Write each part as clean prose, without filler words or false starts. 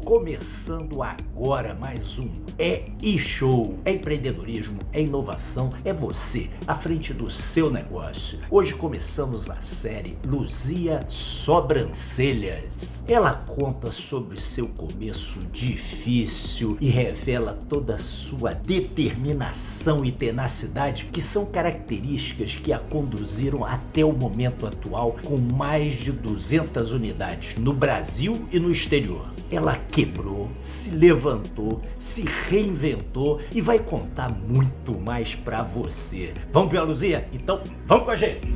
Começando agora mais um E-Show. É empreendedorismo, é inovação, é você à frente do seu negócio. Hoje começamos a série Luzia Sobrancelhas. Ela conta sobre seu começo difícil e revela toda a sua determinação e tenacidade, que são características que a conduziram até o momento atual com mais de 200 unidades no Brasil e no exterior. Ela quebrou, se levantou, se reinventou e vai contar muito mais pra você. Vamos ver a Luzia? Então, vamos com a gente!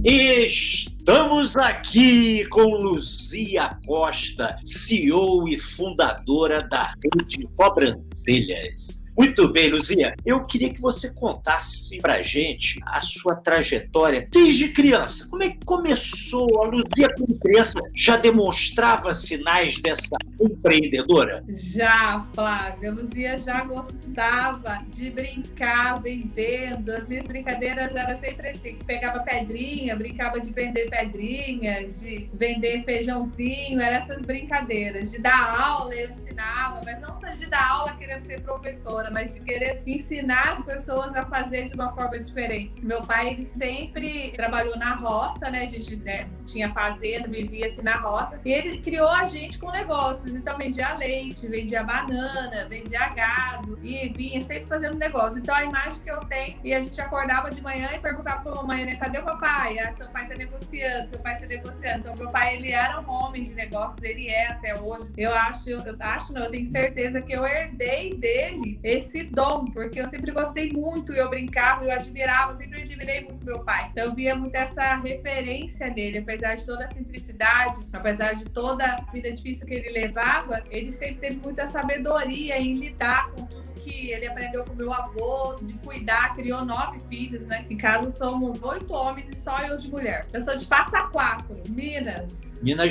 Estamos aqui com Luzia Costa, CEO e fundadora da Rede Sobrancelhas. Muito bem, Luzia, eu queria que você contasse pra gente a sua trajetória desde criança. Como é que começou? A Luzia, como criança, já demonstrava sinais dessa empreendedora? Já, Flávia. A Luzia já gostava de brincar vendendo. As minhas brincadeiras eram sempre assim: pegava pedrinha, brincava de vender pedrinhas, de vender feijãozinho, eram essas brincadeiras. De dar aula, eu ensinava, mas não de dar aula querendo ser professora, mas de querer ensinar as pessoas a fazer de uma forma diferente. Meu pai, ele sempre trabalhou na roça, né? A gente tinha fazenda, vivia assim na roça, e ele criou a gente com negócios. Então vendia leite, vendia banana, vendia gado, e vinha sempre fazendo negócio. Então a imagem que eu tenho, e a gente acordava de manhã e perguntava pra mamãe, né? Cadê o papai? Ah, seu pai tá negociando, seu pai tá negociando. Então meu pai, ele era um homem de negócios, ele é até hoje. Eu tenho certeza que eu herdei dele esse dom, porque eu sempre gostei muito, eu brincava, eu admirava, sempre admirei muito meu pai. Então eu via muito essa referência nele, apesar de toda a simplicidade, apesar de toda a vida difícil que ele levava, ele sempre teve muita sabedoria em lidar com tudo que ele aprendeu com meu avô, de cuidar, criou 9 filhos, né? Em casa somos 8 homens e só eu de mulher. Eu sou de Passa Quatro, Minas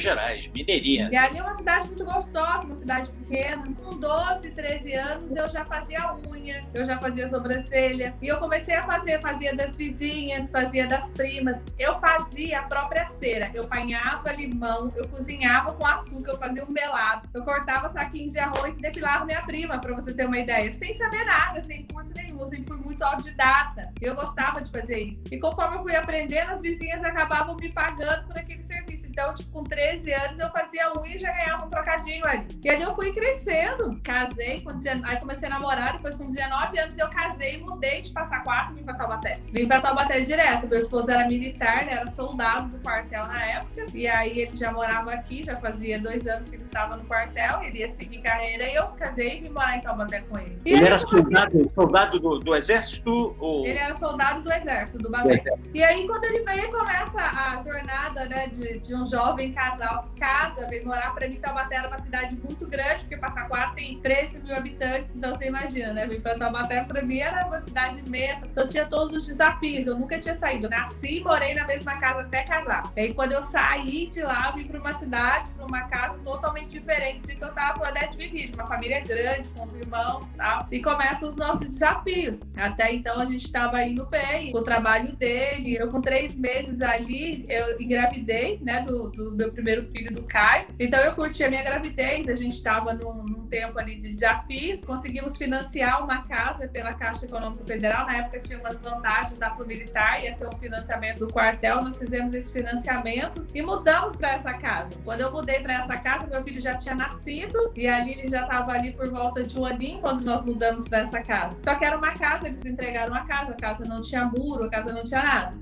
Gerais, mineirinha. E ali é uma cidade muito gostosa, uma cidade pequena. Com 12, 13 anos, eu já fazia unha, eu já fazia sobrancelha. E eu comecei a fazia das vizinhas, fazia das primas. Eu fazia a própria cera. Eu apanhava limão, eu cozinhava com açúcar, eu fazia um melado. Eu cortava saquinho de arroz e depilava minha prima, pra você ter uma ideia. Sem saber nada, sem curso nenhum. Eu sempre fui muito autodidata. Eu gostava de fazer isso. E conforme eu fui aprendendo, as vizinhas acabavam me pagando por aquele serviço. Então, com 13 anos, eu fazia unha e já ganhava um trocadinho ali. E ali eu fui crescendo. Casei, aí comecei a namorar, depois com 19 anos eu casei e mudei de Passa Quatro e vim pra Taubaté. Vim pra Taubaté direto. Meu esposo era militar, ele era soldado do quartel na época. E aí ele já morava aqui, já fazia 2 anos que ele estava no quartel, ele ia seguir carreira e eu casei e vim morar em Taubaté com ele. E ele era soldado do exército? Ou... Ele era soldado do exército, do Babés. E aí quando ele veio, começa a jornada, né, de um jovem casal que casa, vem morar. Pra mim, Taubaté era uma cidade muito grande, porque Passa Quatro tem 13 mil habitantes, então você imagina, né? Vim pra Taubaté, pra mim era uma cidade imensa, então tinha todos os desafios, eu nunca tinha saído. Eu nasci e morei na mesma casa até casar. E aí quando eu saí de lá, vim pra uma cidade, pra uma casa totalmente diferente do que eu tava de viver, de uma família grande, com os irmãos e tal, e começam os nossos desafios. Até então a gente tava indo bem, o trabalho dele, eu com 3 meses ali, eu engravidei, né, do meu primeiro filho, do Caio. Então eu curti a minha gravidez, a gente estava num tempo ali de desafios, conseguimos financiar uma casa pela Caixa Econômica Federal. Na época tinha umas vantagens lá pro militar, ia ter um financiamento do quartel, nós fizemos esses financiamentos e mudamos para essa casa. Quando eu mudei para essa casa, meu filho já tinha nascido e ali ele já estava ali por volta de 1 aninho quando nós mudamos para essa casa. Só que era uma casa, eles entregaram a casa não tinha muro, a casa não tinha nada.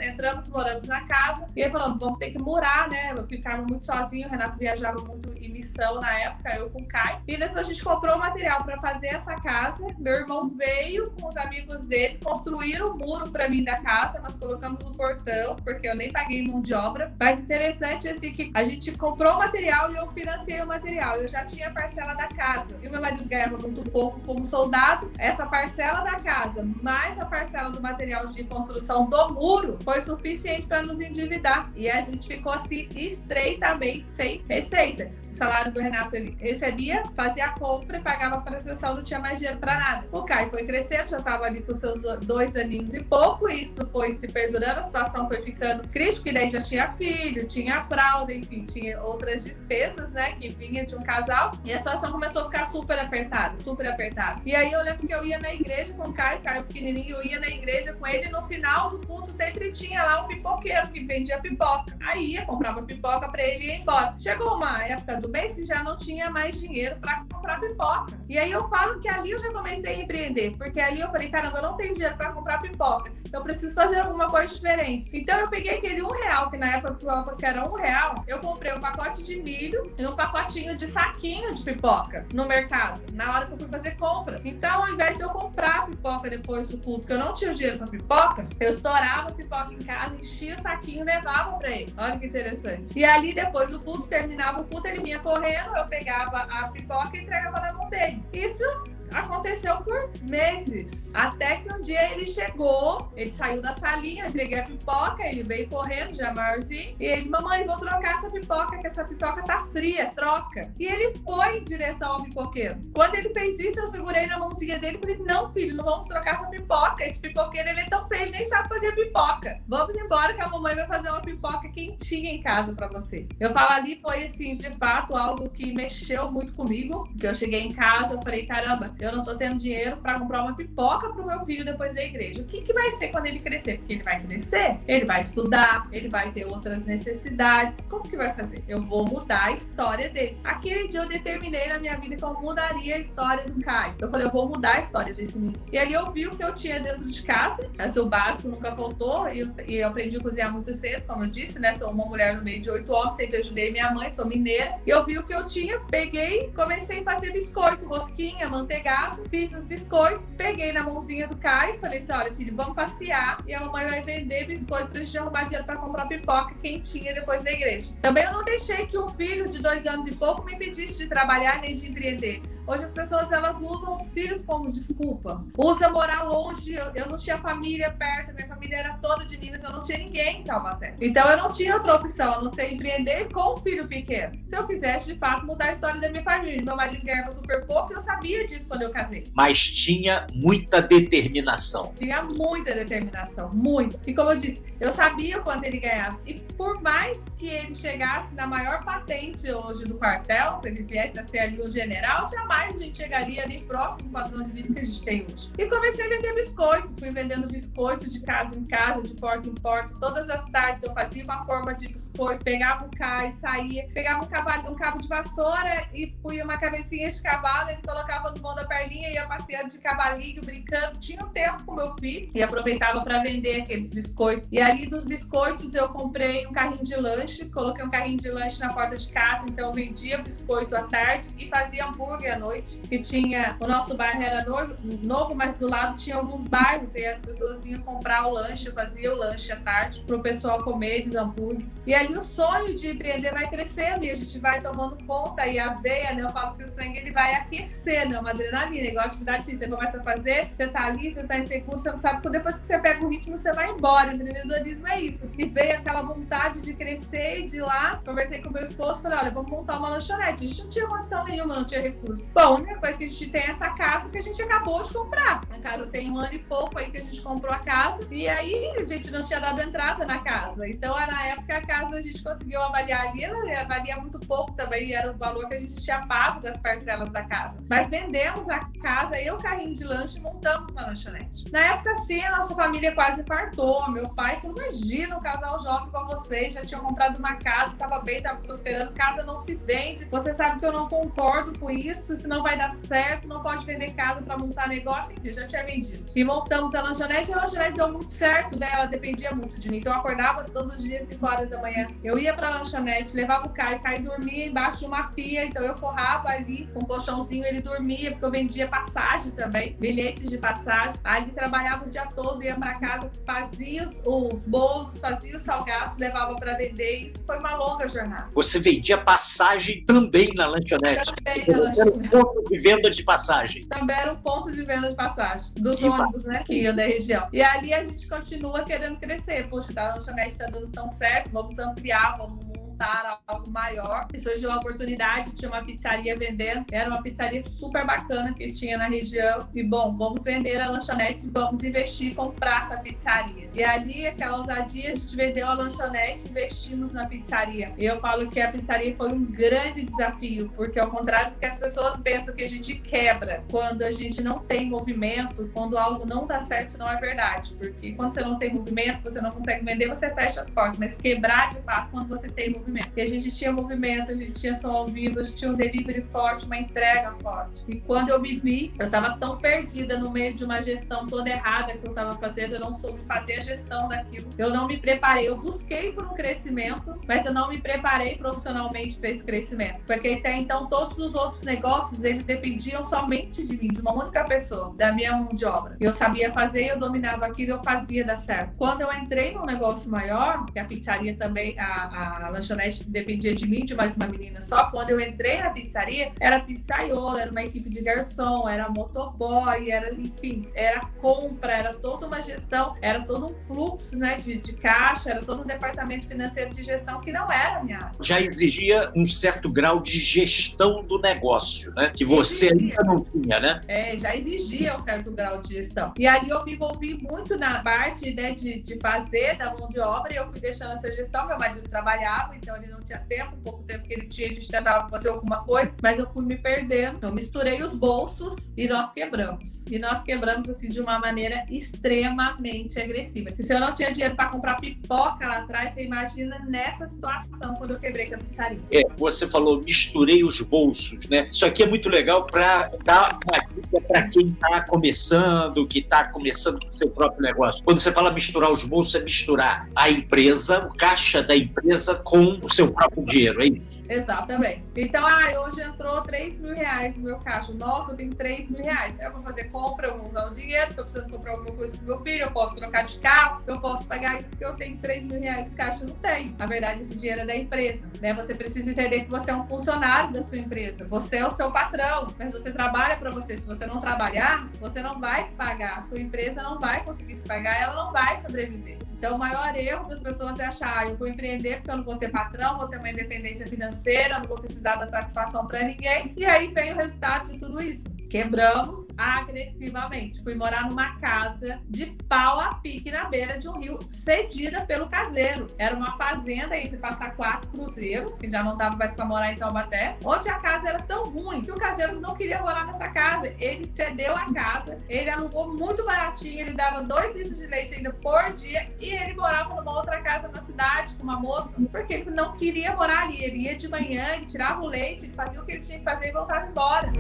Entramos, moramos na casa e aí falamos, vamos ter que morar, né? Eu ficava muito sozinho, o Renato viajava muito em missão na época, eu com o Caio. E nisso a gente comprou material para fazer essa casa. Meu irmão veio com os amigos dele, construíram o muro para mim da casa, nós colocamos no portão, porque eu nem paguei mão de obra. Mas interessante assim que a gente comprou o material e eu financiei o material. Eu já tinha a parcela da casa. E o meu marido ganhava muito pouco como soldado. Essa parcela da casa, mais a parcela do material de construção do muro, foi suficiente para nos endividar. E a gente ficou assim estreitamente sem receita. O salário do Renato, ele recebia, fazia a compra e pagava a prestação, não tinha mais dinheiro para nada. O Caio foi crescendo, já estava ali com seus 2 aninhos e pouco, isso foi se perdurando, a situação foi ficando crítica, e daí já tinha filho, tinha fralda, enfim, tinha outras despesas, né, que vinha de um casal, e a situação começou a ficar super apertada, super apertada. E aí eu lembro que eu ia na igreja com o Caio pequenininho, eu ia na igreja com ele, e no final do culto sempre tinha lá um pipoqueiro que vendia pipoca. Aí ia, comprava pipoca para ele ir embora. Chegou uma época do mês que já não tinha mais dinheiro para comprar pipoca. E aí eu falo que ali eu já comecei a empreender, porque ali eu falei, caramba, eu não tenho dinheiro para comprar pipoca, eu preciso fazer alguma coisa diferente. Então eu peguei aquele R$1, que na época que era R$1, eu comprei um pacote de milho e um pacotinho de saquinho de pipoca no mercado, na hora que eu fui fazer compra. Então, ao invés de eu comprar pipoca depois do culto, que eu não tinha dinheiro para pipoca, eu estourava a pipoca em casa, enchia o saquinho e levava para ele. Olha que interessante. E ali, depois do culto, terminava o culto, ele vinha correndo, eu pegava a pipoca e entregava na mão dele. Isso aconteceu por meses, até que um dia ele chegou, ele saiu da salinha, eu entreguei a pipoca, ele veio correndo, já maiorzinho, e ele, mamãe, vou trocar essa pipoca, que essa pipoca tá fria, troca. E ele foi em direção ao pipoqueiro. Quando ele fez isso, eu segurei na mãozinha dele e falei, não, filho, não vamos trocar essa pipoca, esse pipoqueiro, ele é tão feio, ele nem sabe fazer pipoca. Vamos embora que a mamãe vai fazer uma pipoca quentinha em casa pra você. Eu falo, ali foi, assim, de fato, algo que mexeu muito comigo, que eu cheguei em casa, eu falei, caramba, eu não tô tendo dinheiro para comprar uma pipoca pro meu filho depois da igreja. O que vai ser quando ele crescer? Porque ele vai crescer, ele vai estudar, ele vai ter outras necessidades. Como que vai fazer? Eu vou mudar a história dele. Aquele dia eu determinei na minha vida que eu mudaria a história do Caio. Eu falei, eu vou mudar a história desse menino. E ali eu vi o que eu tinha dentro de casa. Esse o básico nunca faltou. E eu aprendi a cozinhar muito cedo, como eu disse, né? Sou uma mulher no meio de 8 homens, sempre ajudei minha mãe, sou mineira. E eu vi o que eu tinha, peguei, comecei a fazer biscoito, rosquinha, manteigado. Fiz os biscoitos, peguei na mãozinha do Caio, falei assim, olha, filho, vamos passear e a mamãe vai vender biscoito pra gente arrumar dinheiro pra comprar pipoca quentinha depois da igreja. Também eu não deixei que um filho de 2 anos e pouco me impedisse de trabalhar nem de empreender. Hoje as pessoas, elas usam os filhos como desculpa. Usa morar longe, eu não tinha família perto, minha família era toda de Minas, eu não tinha ninguém em Taubaté. Então eu não tinha outra opção, a não ser empreender com um filho pequeno. Se eu quisesse, de fato, mudar a história da minha família. Meu marido ganhava super pouco e eu sabia disso quando eu casei. Mas tinha muita determinação. Tinha muita determinação, muito. E como eu disse, eu sabia quanto ele ganhava. E por mais que ele chegasse na maior patente hoje do quartel, se ele viesse a ser ali o general, jamais a gente chegaria ali próximo do padrão de vida que a gente tem hoje. E comecei a vender biscoito. Fui vendendo biscoito de casa em casa, de porta em porta. Todas as tardes eu fazia uma forma de biscoito, pegava o Caio, saía, pegava um cabo de vassoura e punha uma cabecinha de cavalo, ele colocava no mão da perninha e ia passeando de cavalinho, brincando. Tinha um tempo com meu filho e aproveitava para vender aqueles biscoitos. E ali dos biscoitos eu comprei um carrinho de lanche, coloquei um carrinho de lanche na porta de casa, então eu vendia biscoito à tarde e fazia hambúrguer à noite. Que tinha, o nosso bairro era novo, mas do lado tinha alguns bairros e as pessoas vinham comprar o lanche, eu fazia o lanche à tarde para o pessoal comer os hambúrgueres. E ali o sonho de empreender vai crescendo e a gente vai tomando conta e a veia, né? Eu falo que o sangue ele vai aquecer, né? Uma adrenalina, igual a atividade física. Você começa a fazer, você tá ali, você tá inseguro, você não sabe, porque depois que você pega o ritmo, você vai embora. O empreendedorismo é isso. E veio aquela vontade de crescer e de ir lá. Conversei com meu esposo, falei, olha, vamos montar uma lanchonete. A gente não tinha condição nenhuma, não tinha recurso. Bom, a única coisa que a gente tem é essa casa que a gente acabou de comprar. A casa tem 1 ano e pouco aí que a gente comprou a casa. E aí a gente não tinha dado entrada na casa. Então, na época, a casa a gente conseguiu avaliar ali, ela avalia muito pouco também, era o valor que a gente tinha pago das parcelas da casa. Mas vendemos a casa e o carrinho de lanche e montamos uma lanchonete. Na época, sim, a nossa família quase infartou. Meu pai falou, imagina um casal jovem igual vocês, já tinham comprado uma casa, estava bem, estava prosperando, casa não se vende. Você sabe que eu não concordo com isso não vai dar certo, não pode vender casa para montar negócio, enfim, já tinha vendido. E montamos a lanchonete deu muito certo, né? Ela dependia muito de mim. Então eu acordava todos os dias 5 horas da manhã. Eu ia pra lanchonete, levava o Caio dormia embaixo de uma pia, então eu forrava ali com um colchãozinho, ele dormia, porque eu vendia passagem também, bilhetes de passagem. Aí ele trabalhava o dia todo, ia pra casa, fazia os bolos, fazia os salgados, levava pra vender. Isso foi uma longa jornada. Você vendia passagem também na lanchonete? Também na lanchonete. Era um ponto de venda de passagem. Também era um ponto de venda de passagem dos ônibus, né, que iam da região. E ali a gente continua querendo crescer. Poxa, a lanchonete tá dando tão certo, vamos ampliar, vamos montar algo maior. E surgiu uma oportunidade, tinha uma pizzaria vendendo, era uma pizzaria super bacana que tinha na região. E bom, vamos vender a lanchonete, vamos investir, comprar essa pizzaria. E ali, aquela ousadia, a gente vendeu a lanchonete e investimos na pizzaria. E eu falo que a pizzaria foi um grande desafio, porque ao contrário do que as pessoas pensam que a gente quebra quando a gente não tem movimento, quando algo não dá certo, isso não é verdade. Porque quando você não tem movimento, você não consegue vender, você fecha as portas. Mas quebrar, de fato, quando você tem movimento. E a gente tinha movimento, a gente tinha som ao vivo, a gente tinha um delivery forte, uma entrega forte. E quando eu me vi, eu tava tão perdida no meio de uma gestão toda errada que eu tava fazendo, eu não soube fazer a gestão daquilo. Eu não me preparei, eu busquei por um crescimento, mas eu não me preparei profissionalmente para esse crescimento. Porque até então, todos os outros negócios, eles dependiam somente de mim, de uma única pessoa, da minha mão de obra. Eu sabia fazer, eu dominava aquilo, eu fazia dar certo. Quando eu entrei num negócio maior, que a pizzaria também, a lanchonete dependia de mim, de mais uma menina só, quando eu entrei na pizzaria, era pizzaiolo, era uma equipe de garçom, era motoboy, era, enfim, era compra, era toda uma gestão, era todo um fluxo, né, de caixa, era todo um departamento financeiro de gestão que não era a minha área. Já exigia um certo grau de gestão do negócio, né? Que você ainda não tinha, né? Já exigia um certo grau de gestão. E ali eu me envolvi muito na parte, né, de fazer da mão de obra, e eu fui deixando essa gestão. Meu marido trabalhava, então ele não tinha tempo, pouco tempo que ele tinha, a gente tentava fazer alguma coisa, mas eu fui me perdendo. Eu misturei os bolsos e nós quebramos. E nós quebramos, assim, de uma maneira extremamente agressiva. Que se eu não tinha dinheiro para comprar pipoca lá atrás, você imagina nessa situação quando eu quebrei com a pizzaria. Você falou, misturei os bolsos, né? Isso aqui é muito legal para dar uma dica para quem está começando, que está começando o seu próprio negócio. Quando você fala misturar os bolsos, é misturar a empresa, o caixa da empresa com o seu próprio dinheiro, é isso? Exatamente. Então, hoje entrou 3 mil reais no meu caixa. Nossa, eu tenho 3 mil reais. Eu vou fazer compra, eu vou usar o dinheiro, porque eu preciso comprar alguma coisa pro meu filho, eu posso trocar de carro, eu posso pagar isso porque eu tenho 3 mil reais no caixa. Não tem. Na verdade, esse dinheiro é da empresa, né? Você precisa entender que você é um funcionário da sua empresa. Você é o seu patrão, mas você trabalha para você. Se você não trabalhar, você não vai se pagar. A sua empresa não vai conseguir se pagar, ela não vai sobreviver. Então, o maior erro das pessoas é achar, eu vou empreender porque eu não vou ter patrão, vou ter uma independência financeira, não vou precisar dar satisfação para ninguém. E aí vem o resultado de tudo isso. Quebramos agressivamente. Fui morar numa casa de pau a pique na beira de um rio, cedida pelo caseiro. Era uma fazenda entre Passa Quatro e Cruzeiro, que já não dava mais para morar em Taubaté, onde a casa era tão ruim que o caseiro não queria morar nessa casa. Ele cedeu a casa, ele alugou muito baratinho, ele dava 2 litros de leite ainda por dia e ele morava numa outra casa na cidade com uma moça, porque ele não queria morar ali. Ele ia de manhã, ele tirava o leite, ele fazia o que ele tinha que fazer e voltava embora.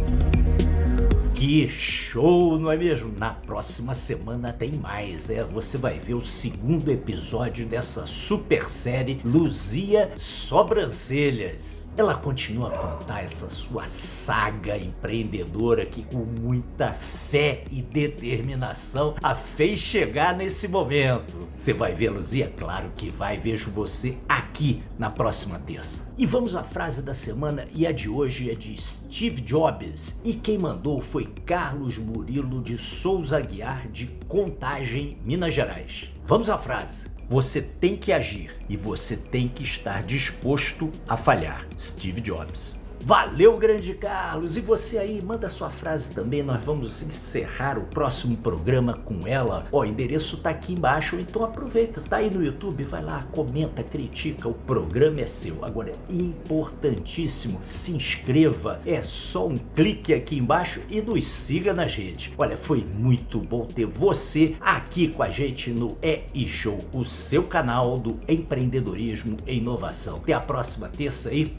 Que show, não é mesmo? Na próxima semana tem mais, você vai ver o segundo episódio dessa super série Luzia Sobrancelhas. Ela continua a contar essa sua saga empreendedora que com muita fé e determinação a fez chegar nesse momento. Você vai ver, Luzia? Claro que vai. Vejo você aqui na próxima terça. E vamos à frase da semana, e a de hoje é de Steve Jobs. E quem mandou foi Carlos Murilo de Souza Aguiar, de Contagem, Minas Gerais. Vamos à frase. Você tem que agir e você tem que estar disposto a falhar. Steve Jobs. Valeu, grande Carlos! E você aí, manda sua frase também, nós vamos encerrar o próximo programa com ela. O endereço tá aqui embaixo, então aproveita, tá aí no YouTube, vai lá, comenta, critica, o programa é seu. Agora é importantíssimo, se inscreva, é só um clique aqui embaixo e nos siga nas redes. Olha, foi muito bom ter você aqui com a gente no E-Show, o seu canal do empreendedorismo e inovação. Até a próxima terça aí.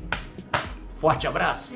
Forte abraço!